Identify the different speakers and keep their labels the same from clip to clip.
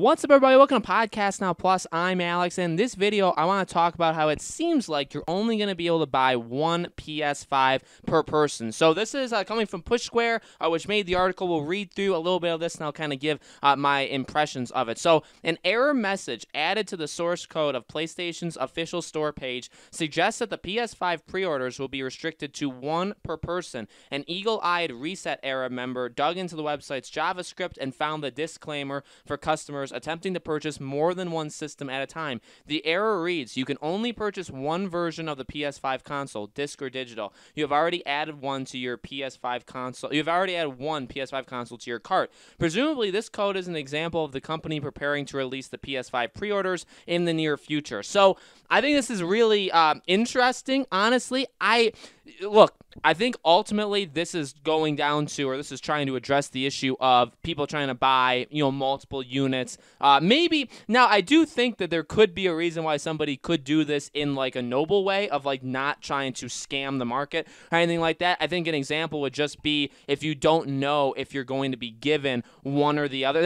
Speaker 1: What's up, everybody? Welcome to Podcast Now Plus. I'm Alex, and in this video, I want to talk about how it seems like you're only going to be able to buy one PS5 per person. So this is coming from Push Square, which made the article. We'll read through a little bit of this, and I'll kind of give my impressions of it. So an error message added to the source code of PlayStation's official store page suggests that the PS5 pre-orders will be restricted to one per person. An eagle-eyed reset error member dug into the website's JavaScript and found the disclaimer for customers attempting to purchase more than one system at a time. The error reads, you can only purchase one version of the PS5 console, disc or digital. You have already added one to your PS5 console. You've already added one PS5 console to your cart. Presumably, this code is an example of the company preparing to release the PS5 pre-orders in the near future. So I think this is really interesting. Honestly, I think ultimately this is going down to, or this is trying to address the issue of people trying to buy, multiple units. Maybe, now I do think that there could be a reason why somebody could do this in like a noble way of like not trying to scam the market or anything like that. I think an example would just be if you don't know if you're going to be given one or the other.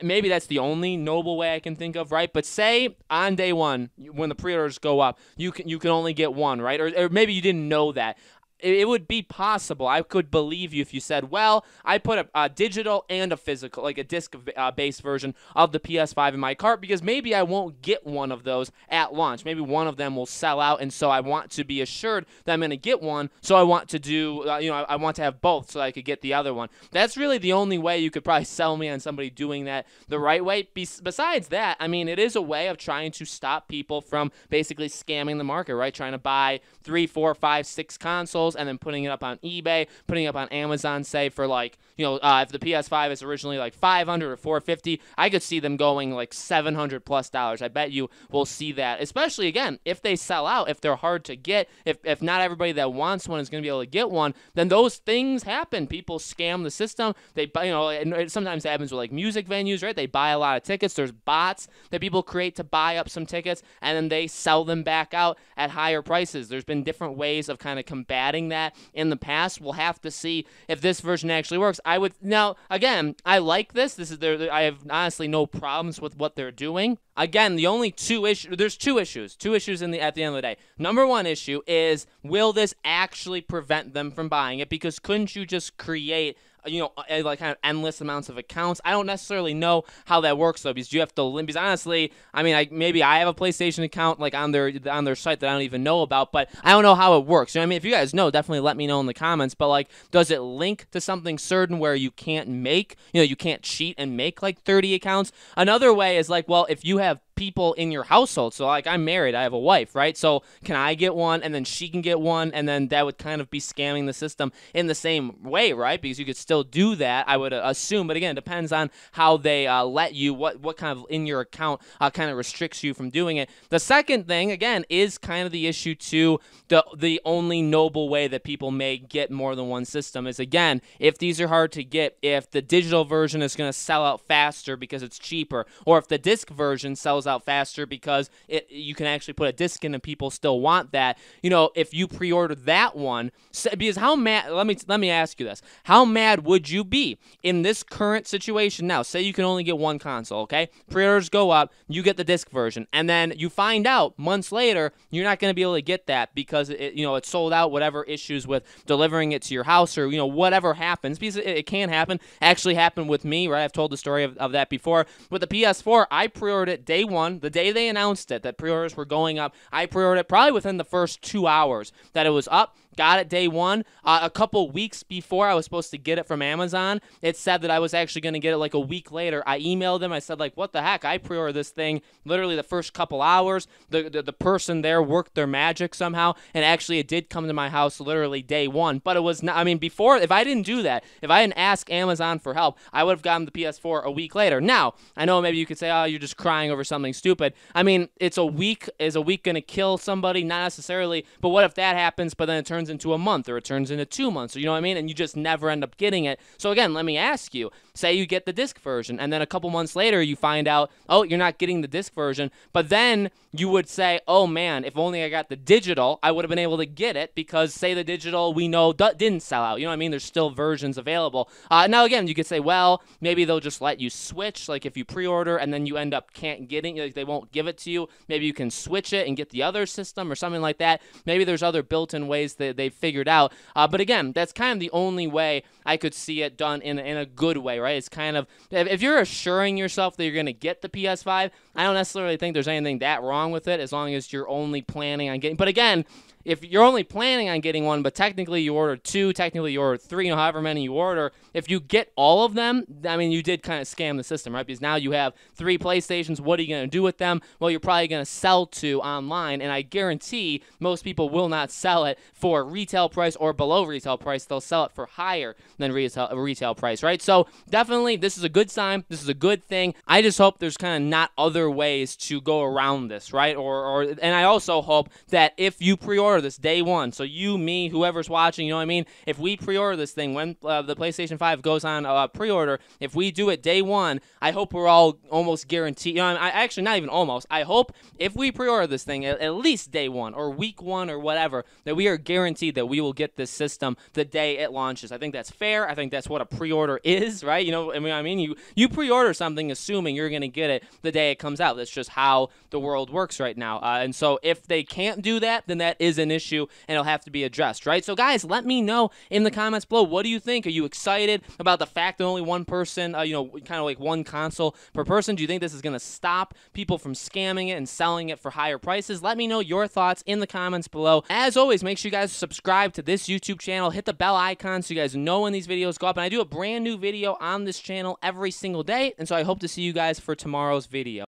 Speaker 1: Maybe that's the only noble way I can think of, right? But say on day one, when the pre-orders go up, you can only get one, right? Or maybe you didn't know that. It would be possible. I could believe you if you said, well, I put a digital and a physical, like a disc-based version of the PS5 in my cart because maybe I won't get one of those at launch. Maybe one of them will sell out, and so I want to be assured that I'm going to get one, so I want to do, I want to have both so I could get the other one. That's really the only way you could probably sell me on somebody doing that the right way. Besides that, I mean, it is a way of trying to stop people from basically scamming the market, right? Trying to buy 3, 4, 5, 6 consoles and then putting it up on eBay, putting it up on Amazon, say for like, if the PS5 is originally like $500 or $450, I could see them going like $700+. I bet you will see that, especially again, if they sell out, if they're hard to get, if not everybody that wants one is going to be able to get one, then those things happen. People scam the system. They buy, and sometimes it happens with like music venues, right? They buy a lot of tickets. There's bots that people create to buy up some tickets, and then they sell them back out at higher prices. There's been different ways of kind of combating that in the past. We'll have to see if this version actually works. Again, I like this. I have honestly no problems with what they're doing. Again, the only there's two issues at the end of the day. Number one issue is, will this actually prevent them from buying it? Because couldn't you just create like kind of endless amounts of accounts? I don't necessarily know how that works though, because you have to. Because honestly, I mean, maybe I have a PlayStation account like on their site that I don't even know about, but I don't know how it works. I mean, if you guys know, definitely let me know in the comments. But like, does it link to something certain where you can't make, you can't cheat and make like 30 accounts? Another way is like, well, if you have people in your household, so like I'm married, I have a wife, right? So can I get one and then she can get one, and then that would kind of be scamming the system in the same way, right? Because you could still do that, I would assume, but again, it depends on how they let you, what kind of in your account kind of restricts you from doing it. The second thing, again, is kind of the issue to the only noble way that people may get more than one system is, again, if these are hard to get, if the digital version is going to sell out faster because it's cheaper, or if the disc version sells out faster because you can actually put a disc in and people still want that. If you pre-order that one, because how mad? Let me ask you this: how mad would you be in this current situation now? Say you can only get one console, okay? Pre-orders go up, you get the disc version, and then you find out months later you're not going to be able to get that because it's sold out. Whatever issues with delivering it to your house, or whatever happens, because it can happen. Actually happened with me, right? I've told the story of that before. With the PS4, I pre-ordered it day one, the day they announced it, that pre-orders were going up. I pre-ordered it probably within the first 2 hours that it was up. Got it day one. A couple weeks before I was supposed to get it from Amazon, it said that I was actually going to get it like a week later. I emailed them. I said, like, what the heck? I pre-ordered this thing literally the first couple hours. The person there worked their magic somehow, and actually it did come to my house literally day one. But it was not, I mean, before, if I didn't do that, if I didn't ask Amazon for help, I would have gotten the PS4 a week later. Now, I know maybe you could say, oh, you're just crying over something stupid. I mean, is a week going to kill somebody? Not necessarily, but what if that happens, but then it turns into a month, or it turns into 2 months, or you know what I mean? And you just never end up getting it. So again, let me ask you, say you get the disc version, and then a couple months later you find out, oh, you're not getting the disc version, but then you would say, oh man, if only I got the digital, I would have been able to get it, because say the digital we know didn't sell out. You know what I mean? There's still versions available. Now again, you could say, well, maybe they'll just let you switch, like if you pre-order and then you end up can't getting, like they won't give it to you, maybe you can switch it and get the other system or something like that. Maybe there's other built-in ways that they've figured out. But again, that's kind of the only way I could see it done in a good way, right? It's kind of, if you're assuring yourself that you're going to get the PS5, I don't necessarily think there's anything that wrong with it, as long as you're only planning on getting, but again, if you're only planning on getting one, but technically you ordered 2, technically you ordered 3, however many you order, if you get all of them, I mean, you did kind of scam the system, right? Because now you have 3 PlayStations. What are you going to do with them? Well, you're probably going to sell 2 online, and I guarantee most people will not sell it for retail price or below retail price. They'll sell it for higher than retail price, right? So definitely, this is a good sign. This is a good thing. I just hope there's kind of not other ways to go around this, right? And I also hope that if you pre-order this day one, so you, me, whoever's watching, you know what I mean? If we pre-order this thing when the PlayStation 5 goes on pre-order, if we do it day one, I hope we're all almost guaranteed. You know, actually not even almost. I hope if we pre-order this thing at least day one or week 1 or whatever, that we are guaranteed that we will get this system the day it launches. I think that's fair. I think that's what a pre-order is, right? You know, I mean, you pre-order something assuming you're going to get it the day it comes out. That's just how the world works right now. And so if they can't do that, then that is an issue, and it'll have to be addressed, right? So guys, let me know in the comments below, what do you think? Are you excited about the fact that only one person, you know, kind of like one console per person? Do you think this is going to stop people from scamming it and selling it for higher prices? Let me know your thoughts in the comments below. As always, make sure you guys subscribe to this YouTube channel, hit the bell icon so you guys know when these videos go up, and I do a brand new video on this channel every single day, and so I hope to see you guys for tomorrow's video.